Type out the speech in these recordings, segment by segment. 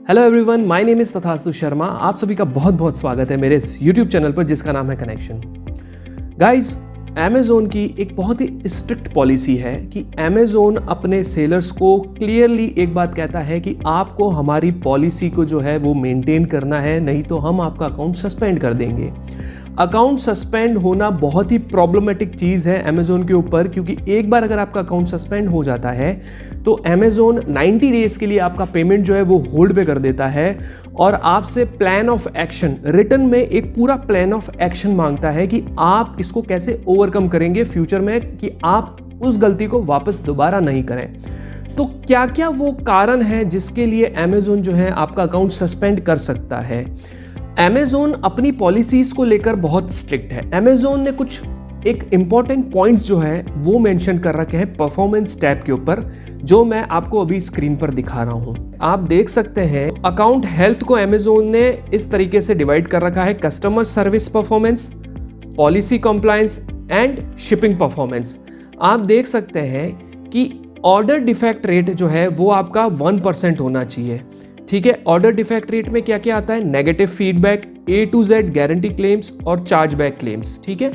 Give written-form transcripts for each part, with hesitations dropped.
Hello everyone, my name is तथास्तु शर्मा। आप सभी का बहुत बहुत स्वागत है मेरे इस यूट्यूब चैनल पर जिसका नाम है कनेक्शन। गाइस, अमेज़ोन की एक बहुत ही स्ट्रिक्ट पॉलिसी है कि अमेज़ोन अपने सेलर्स को क्लियरली एक बात कहता है कि आपको हमारी पॉलिसी को जो है वो मेंटेन करना है, नहीं तो हम आपका अकाउंट सस्पेंड कर देंगे। अकाउंट सस्पेंड होना बहुत ही प्रॉब्लमेटिक चीज़ है अमेज़ोन के ऊपर, क्योंकि एक बार अगर आपका अकाउंट सस्पेंड हो जाता है तो अमेज़ोन 90 डेज़ के लिए आपका पेमेंट जो है वो होल्ड पे कर देता है और आपसे प्लान ऑफ एक्शन, रिटर्न में एक पूरा प्लान ऑफ एक्शन मांगता है कि आप इसको कैसे ओवरकम करेंगे फ्यूचर में, कि आप उस गलती को वापस दोबारा नहीं करें। तो क्या क्या वो कारण है जिसके लिए अमेज़ोन जो है आपका अकाउंट सस्पेंड कर सकता है। अमेज़ोन अपनी पॉलिसीज़ को लेकर बहुत स्ट्रिक्ट है। अमेज़ोन ने कुछ एक इम्पॉर्टेंट पॉइंट्स जो है वो मेंशन कर रखे हैं परफॉर्मेंस टैब के ऊपर, जो मैं आपको अभी स्क्रीन पर दिखा रहा हूं। आप देख सकते हैं अकाउंट हेल्थ को अमेज़ोन ने इस तरीके से डिवाइड कर रखा है: customer service performance, policy compliance and shipping performance. आप देख सकते हैं कि ऑर्डर डिफेक्ट रेट जो है वो आपका 1% होना चाहिए। ठीक है, ऑर्डर डिफेक्ट रेट में क्या क्या आता है? Negative feedback, A to Z guarantee claims और चार्जबैक क्लेम्स। ठीक है,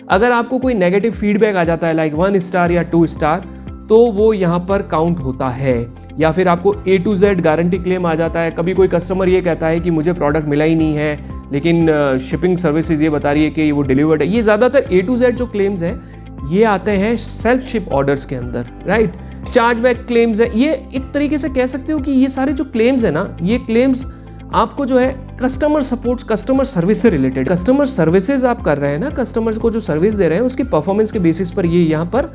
अगर आपको कोई नेगेटिव फीडबैक आ जाता है लाइक 1 स्टार या 2 स्टार, तो वो यहाँ पर काउंट होता है। या फिर आपको A to Z guarantee claim आ जाता है, कभी कोई कस्टमर ये कहता है कि मुझे प्रोडक्ट मिला ही नहीं है लेकिन शिपिंग सर्विसेज ये बता रही है कि वो डिलीवर्ड है। ये ज़्यादातर A to Z जो क्लेम्स हैं ये आते हैं सेल्फ शिप ऑर्डर्स के अंदर, राइट। चार्जबैक क्लेम्स है, ये एक तरीके से कह सकते हो कि ये सारे जो क्लेम्स है ना, ये क्लेम्स आपको जो है कस्टमर सपोर्ट, कस्टमर सर्विस से रिलेटेड, कस्टमर सर्विसेज आप कर रहे हैं ना, कस्टमर्स को जो सर्विस दे रहे हैं उसकी परफॉर्मेंस के बेसिस पर ये यहाँ पर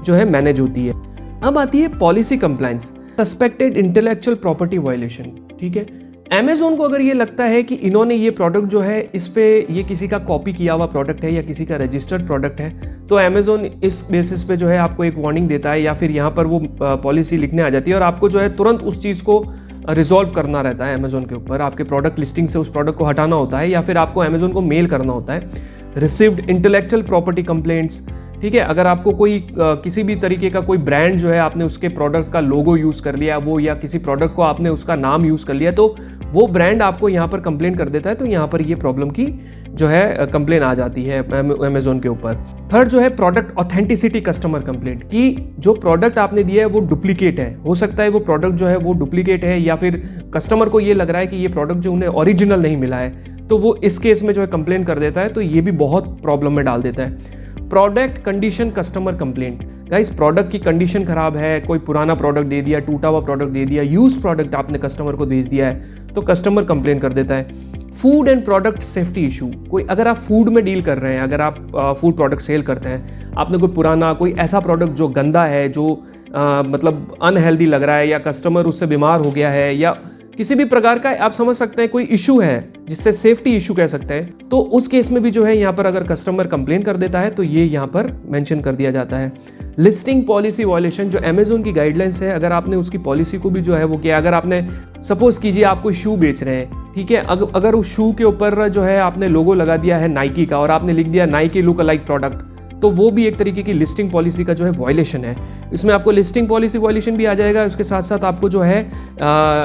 जो है मैनेज होती है। अब आती है policy compliance, suspected intellectual property violation. ठीक है, अमेज़ोन को अगर ये लगता है कि इन्होंने ये प्रोडक्ट जो है इस पे ये किसी का कॉपी किया हुआ प्रोडक्ट है या किसी का रजिस्टर्ड प्रोडक्ट है, तो अमेज़ोन इस बेसिस पे जो है आपको एक वार्निंग देता है या फिर यहाँ पर वो पॉलिसी लिखने आ जाती है और आपको जो है तुरंत उस चीज़ को रिजॉल्व करना रहता है अमेज़ोन के ऊपर। आपके प्रोडक्ट लिस्टिंग से उस प्रोडक्ट को हटाना होता है या फिर आपको अमेज़ोन को मेल करना होता है। Received intellectual property complaints. ठीक है, अगर आपको कोई किसी भी तरीके का कोई ब्रांड जो है आपने उसके प्रोडक्ट का लोगो यूज़ कर लिया वो, या किसी प्रोडक्ट को आपने उसका नाम यूज़ कर लिया, तो वो ब्रांड आपको यहाँ पर कंप्लेन कर देता है, तो यहाँ पर ये प्रॉब्लम की जो है कंप्लेन आ जाती है अमेज़ोन के ऊपर। थर्ड जो है प्रोडक्ट ऑथेंटिसिटी कस्टमर कंप्लेंट, कि जो प्रोडक्ट आपने दिया है वो डुप्लीकेट है। हो सकता है वो प्रोडक्ट जो है वो डुप्लीकेट है या फिर कस्टमर को ये लग रहा है कि ये प्रोडक्ट जो उन्हें ओरिजिनल नहीं मिला है, तो वो इस केस में जो है कंप्लेन कर देता है, तो ये भी बहुत प्रॉब्लम में डाल देता है। Product condition customer complaint, guys product की कंडीशन खराब है, कोई पुराना प्रोडक्ट दे दिया, टूटा हुआ प्रोडक्ट दे दिया, यूज प्रोडक्ट आपने कस्टमर को भेज दिया है, तो कस्टमर कंप्लेन कर देता है। Food and product safety issue, कोई अगर आप फूड में डील कर रहे हैं, अगर आप फूड प्रोडक्ट सेल करते हैं, आपने कोई पुराना कोई ऐसा प्रोडक्ट जो गंदा है, जो मतलब अनहेल्दी लग रहा है या कस्टमर उससे बीमार हो गया है या किसी भी प्रकार का आप समझ सकते हैं कोई इशू है जिससे सेफ्टी इशू कह सकते हैं, तो उस केस में भी जो है यहाँ पर अगर कस्टमर कंप्लेन कर देता है तो ये यहाँ पर मेंशन कर दिया जाता है। लिस्टिंग पॉलिसी वायलेशन, जो अमेज़ोन की गाइडलाइंस है, अगर आपने उसकी पॉलिसी को भी जो है वो किया, अगर आपने सपोज कीजिए आप कोई शू बेच रहे हैं, ठीक है, अगर उस शू के ऊपर जो है आपने लोगो लगा दिया है नाइकी का और आपने लिख दिया नाइकी लुक अलाइक प्रोडक्ट, तो वो भी एक तरीके की लिस्टिंग पॉलिसी का जो है वायलेशन है। इसमें आपको लिस्टिंग पॉलिसी वायलेशन भी आ जाएगा, उसके साथ साथ आपको जो है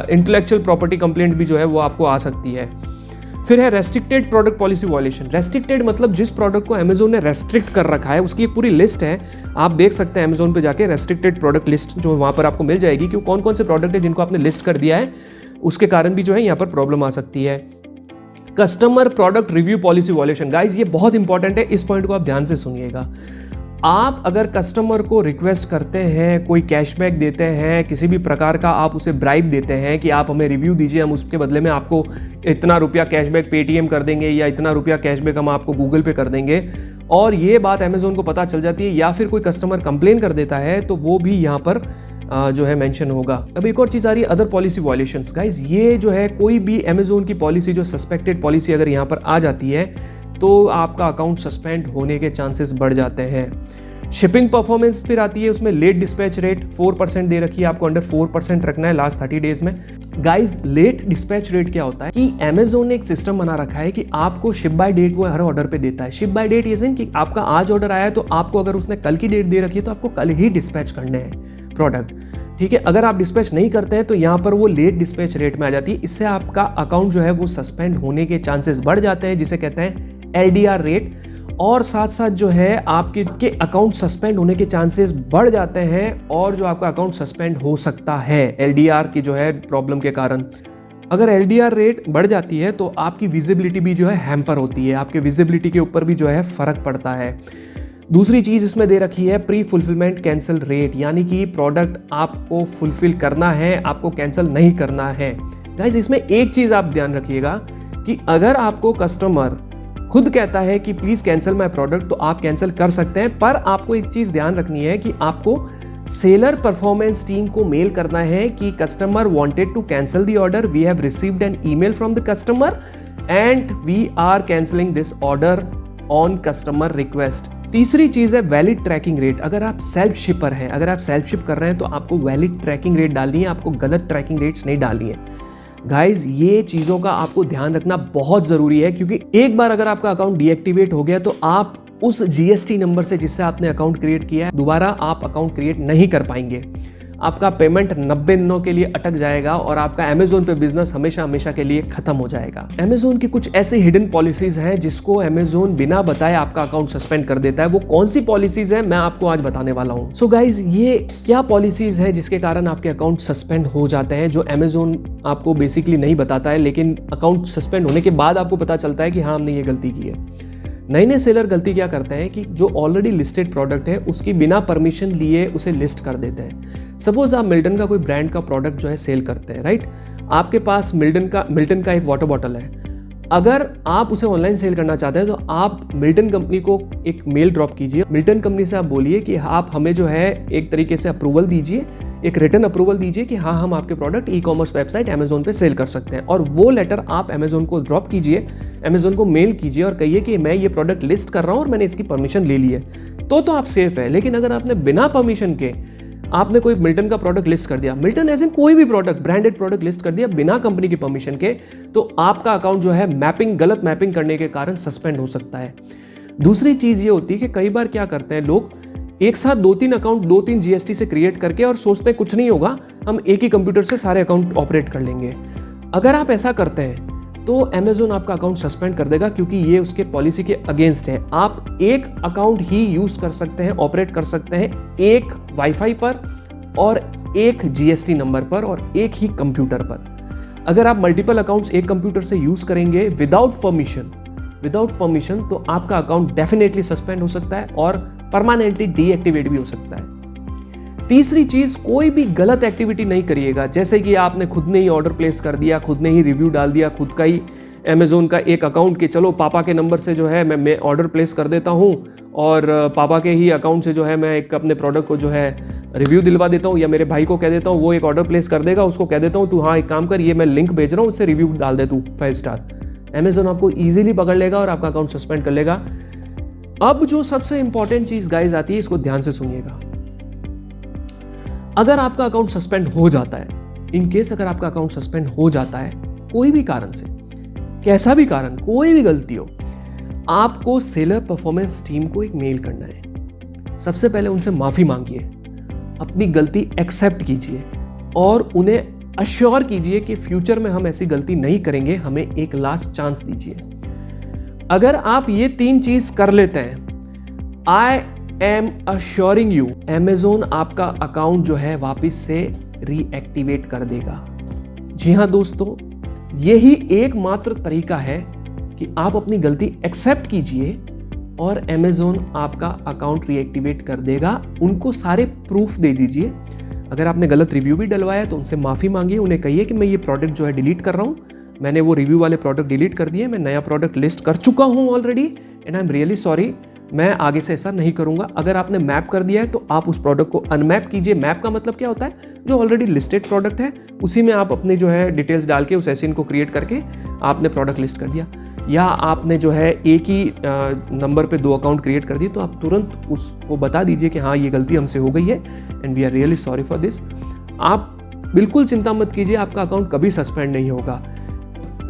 इंटेलेक्चुअल प्रॉपर्टी कंप्लेंट भी जो है वो आपको आ सकती है। फिर है restricted product policy violation. Restricted मतलब जिस प्रोडक्ट को अमेज़ोन ने रेस्ट्रिक्ट कर रखा है उसकी एक पूरी लिस्ट है, आप देख सकते हैं अमेज़ोन पे जाके रेस्ट्रिक्टेड प्रोडक्ट लिस्ट जो वहाँ पर आपको मिल जाएगी कि कौन कौन से प्रोडक्ट है जिनको आपने लिस्ट कर दिया है, उसके कारण भी जो है यहाँ पर प्रॉब्लम आ सकती है। Customer product review policy violation, guys ये बहुत इंपॉर्टेंट है, इस पॉइंट को आप ध्यान से सुनिएगा। आप अगर कस्टमर को रिक्वेस्ट करते हैं, कोई कैशबैक देते हैं, किसी भी प्रकार का आप उसे ब्राइब देते हैं कि आप हमें रिव्यू दीजिए, हम उसके बदले में आपको इतना रुपया कैशबैक पेटीएम कर देंगे या इतना रुपया कैशबैक हम आपको गूगल पे कर देंगे, और ये बात अमेज़ोन को पता चल जाती है या फिर कोई कस्टमर कंप्लेन कर देता है, तो वो भी यहाँ पर जो है मेंशन होगा। अब एक और चीज़ आ रही है अदर पॉलिसी वायलेशंस। गाइज ये जो है कोई भी अमेज़ोन की पॉलिसी जो सस्पेक्टेड पॉलिसी अगर यहाँ पर आ जाती है तो आपका अकाउंट सस्पेंड होने के चांसेस बढ़ जाते हैं। शिपिंग परफॉर्मेंस फिर आती है, उसमें लेट डिस्पैच रेट 4% दे रखी है, आपको अंडर 4% रखना है लास्ट 30 डेज में। गाइज लेट डिस्पैच रेट क्या होता है कि अमेज़ोन ने एक सिस्टम बना रखा है कि आपको शिप बाय डेट वो हर ऑर्डर पे देता है। शिप बाय डेट ये कि आपका आज ऑर्डर आया है तो आपको अगर उसने कल की डेट दे रखी है तो आपको कल ही डिस्पैच करने हैं प्रोडक्ट। ठीक है। अगर आप डिस्पैच नहीं करते हैं तो यहाँ पर वो लेट डिस्पैच रेट में आ जाती है। इससे आपका अकाउंट जो है वो सस्पेंड होने के चांसेस बढ़ जाते हैं, जिसे कहते हैं LDR रेट। और साथ साथ जो है आपके अकाउंट सस्पेंड होने के चांसेस बढ़ जाते हैं, और जो आपका अकाउंट सस्पेंड हो सकता है LDR की जो है प्रॉब्लम के कारण। अगर LDR रेट बढ़ जाती है तो आपकी विजिबिलिटी भी जो है हैम्पर होती है, आपके विजिबिलिटी के ऊपर भी जो है फर्क पड़ता है। दूसरी चीज इसमें दे रखी है प्री फुलफिलमेंट कैंसिल रेट, यानी कि प्रोडक्ट आपको फुलफिल करना है, आपको कैंसिल नहीं करना है। गाइस, इसमें एक चीज आप ध्यान रखिएगा कि अगर आपको कस्टमर खुद कहता है कि प्लीज कैंसिल माय प्रोडक्ट, तो आप कैंसिल कर सकते हैं। पर आपको एक चीज ध्यान रखनी है कि आपको सेलर परफॉर्मेंस टीम को मेल करना है कि customer wanted to cancel the order, we have received an email from the customer and we are cancelling this order on customer request. तीसरी चीज है वैलिड ट्रैकिंग रेट। अगर आप सेल्फ शिपर हैं, अगर आप सेल्फ शिप कर रहे हैं तो आपको वैलिड ट्रैकिंग रेट डालनी है, आपको गलत ट्रैकिंग रेट्स नहीं डालनी है। गाइज, ये चीजों का आपको ध्यान रखना बहुत जरूरी है, क्योंकि एक बार अगर आपका अकाउंट डीएक्टिवेट हो गया तो आप उस GST नंबर से जिससे आपने अकाउंट क्रिएट किया है दोबारा आप अकाउंट क्रिएट नहीं कर पाएंगे। आपका पेमेंट 90 दिनों के लिए अटक जाएगा और आपका अमेजोन पे बिजनेस हमेशा हमेशा के लिए खत्म हो जाएगा। अमेजोन की कुछ ऐसी हिडन पॉलिसीज हैं जिसको अमेजोन बिना बताए आपका अकाउंट सस्पेंड कर देता है। वो कौन सी पॉलिसीज है मैं आपको आज बताने वाला हूँ। सो गाइज, ये क्या पॉलिसीज है जिसके कारण आपके अकाउंट सस्पेंड हो जाते हैं, जो अमेजोन आपको बेसिकली नहीं बताता है, लेकिन अकाउंट सस्पेंड होने के बाद आपको पता चलता है कि हाँ, हमने ये गलती की है। नए नए सेलर गलती क्या करते हैं कि जो ऑलरेडी लिस्टेड प्रोडक्ट है उसकी बिना परमिशन लिए उसे लिस्ट कर देते हैं। सपोज आप मिल्टन का कोई ब्रांड का प्रोडक्ट जो है सेल करते हैं, राइट। आपके पास मिल्टन का एक वाटर बॉटल है। अगर आप उसे ऑनलाइन सेल करना चाहते हैं तो आप मिल्टन कंपनी को एक मेल ड्रॉप कीजिए। मिल्टन कंपनी से आप बोलिए कि आप हमें जो है एक तरीके से अप्रूवल दीजिए, एक रिटर्न अप्रूवल दीजिए कि हाँ, हम आपके प्रोडक्ट ई-कॉमर्स वेबसाइट अमेजोन पे सेल कर सकते हैं। और वो लेटर आप अमेजोन को ड्रॉप कीजिए, अमेजोन को मेल कीजिए और कहिए कि मैं ये प्रोडक्ट लिस्ट कर रहा हूँ और मैंने इसकी परमिशन ले ली है, तो आप सेफ है। लेकिन अगर आपने बिना परमिशन के आपने कोई मिल्टन का प्रोडक्ट लिस्ट कर दिया, मिल्टन एज इन कोई भी प्रोडक्ट, ब्रांडेड प्रोडक्ट लिस्ट कर दिया बिना कंपनी की परमिशन के, तो आपका अकाउंट जो है गलत मैपिंग करने के कारण सस्पेंड हो सकता है। दूसरी चीज ये होती है कि कई बार क्या करते हैं लोग, एक साथ 2-3 अकाउंट 2-3 GST से क्रिएट करके और सोचते हैं कुछ नहीं होगा, हम एक ही कंप्यूटर से सारे अकाउंट ऑपरेट कर लेंगे। अगर आप ऐसा करते हैं तो अमेजोन आपका अकाउंट सस्पेंड कर देगा, क्योंकि ये उसके पॉलिसी के अगेंस्ट है। आप एक अकाउंट ही यूज कर सकते हैं, ऑपरेट कर सकते हैं, एक वाईफाई पर और एक GST नंबर पर और एक ही कंप्यूटर पर। अगर आप मल्टीपल अकाउंट्स एक कंप्यूटर से यूज करेंगे विदाउट परमिशन, तो आपका अकाउंट डेफिनेटली सस्पेंड हो सकता है और परमानेंटली डीएक्टिवेट भी हो सकता है। तीसरी चीज, कोई भी गलत एक्टिविटी नहीं करिएगा। जैसे कि आपने खुद ने ही ऑर्डर प्लेस कर दिया, खुद ने ही रिव्यू डाल दिया, खुद का ही अमेजोन का एक अकाउंट के चलो पापा के नंबर से जो है मैं ऑर्डर प्लेस कर देता हूँ और पापा के ही अकाउंट से जो है मैं एक अपने प्रोडक्ट को जो है रिव्यू दिलवा देता हूँ, या मेरे भाई को कह देता हूँ वो एक ऑर्डर प्लेस कर देगा, उसको कह देता हूँ तू हाँ एक काम कर, ये मैं लिंक भेज रहा हूँ, उससे रिव्यू डाल दे तू 5 स्टार। अमेजोन आपको ईजिली पकड़ लेगा और आपका अकाउंट सस्पेंड कर लेगा। अब जो सबसे इंपॉर्टेंट चीज गाइस आती है, इसको ध्यान से सुनिएगा। अगर आपका अकाउंट सस्पेंड हो जाता है, इन केस अगर आपका अकाउंट सस्पेंड हो जाता है कोई भी कारण से, कैसा भी कारण, कोई भी गलती हो, आपको सेलर परफॉर्मेंस टीम को एक मेल करना है। सबसे पहले उनसे माफी मांगिए, अपनी गलती एक्सेप्ट कीजिए और उन्हें अश्योर कीजिए कि फ्यूचर में हम ऐसी गलती नहीं करेंगे, हमें एक लास्ट चांस दीजिए। अगर आप ये 3 चीज कर लेते हैं, I am assuring you, Amazon आपका अकाउंट जो है वापस से रीएक्टिवेट कर देगा। जी हाँ दोस्तों, यही एकमात्र तरीका है कि आप अपनी गलती एक्सेप्ट कीजिए और अमेजोन आपका अकाउंट रीएक्टिवेट कर देगा। उनको सारे प्रूफ दे दीजिए। अगर आपने गलत रिव्यू भी डलवाया तो उनसे माफी मांगिए, उन्हें कहिए कि मैं ये प्रोडक्ट जो है डिलीट कर रहा हूँ, मैंने वो रिव्यू वाले प्रोडक्ट डिलीट कर दिए, मैं नया प्रोडक्ट लिस्ट कर चुका हूँ already and I am really sorry, मैं आगे से ऐसा नहीं करूंगा। अगर आपने मैप कर दिया है तो आप उस प्रोडक्ट को अनमैप कीजिए। मैप का मतलब क्या होता है, जो ऑलरेडी लिस्टेड प्रोडक्ट है उसी में आप अपने जो है डिटेल्स डाल के उस एसिन को क्रिएट करके आपने प्रोडक्ट लिस्ट कर दिया। या आपने जो है एक ही नंबर पे 2 अकाउंट क्रिएट कर दिए, तो आप तुरंत उसको बता दीजिए कि हाँ ये गलती हमसे हो गई है and we are really sorry for this. आप बिल्कुल चिंता मत कीजिए, आपका अकाउंट कभी सस्पेंड नहीं होगा।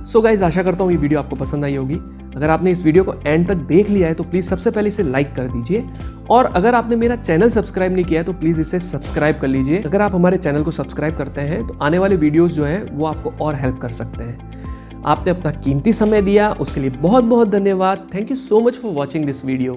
सो गाइज, आशा करता हूँ ये वीडियो आपको पसंद आई होगी। अगर आपने इस वीडियो को एंड तक देख लिया है तो प्लीज़ सबसे पहले इसे लाइक कर दीजिए, और अगर आपने मेरा चैनल सब्सक्राइब नहीं किया है तो प्लीज़ इसे सब्सक्राइब कर लीजिए। अगर आप हमारे चैनल को सब्सक्राइब करते हैं तो आने वाले वीडियोज़ जो हैं वो आपको और हेल्प कर सकते हैं। आपने अपना कीमती समय दिया, उसके लिए बहुत बहुत धन्यवाद। Thank you so much for watching this video.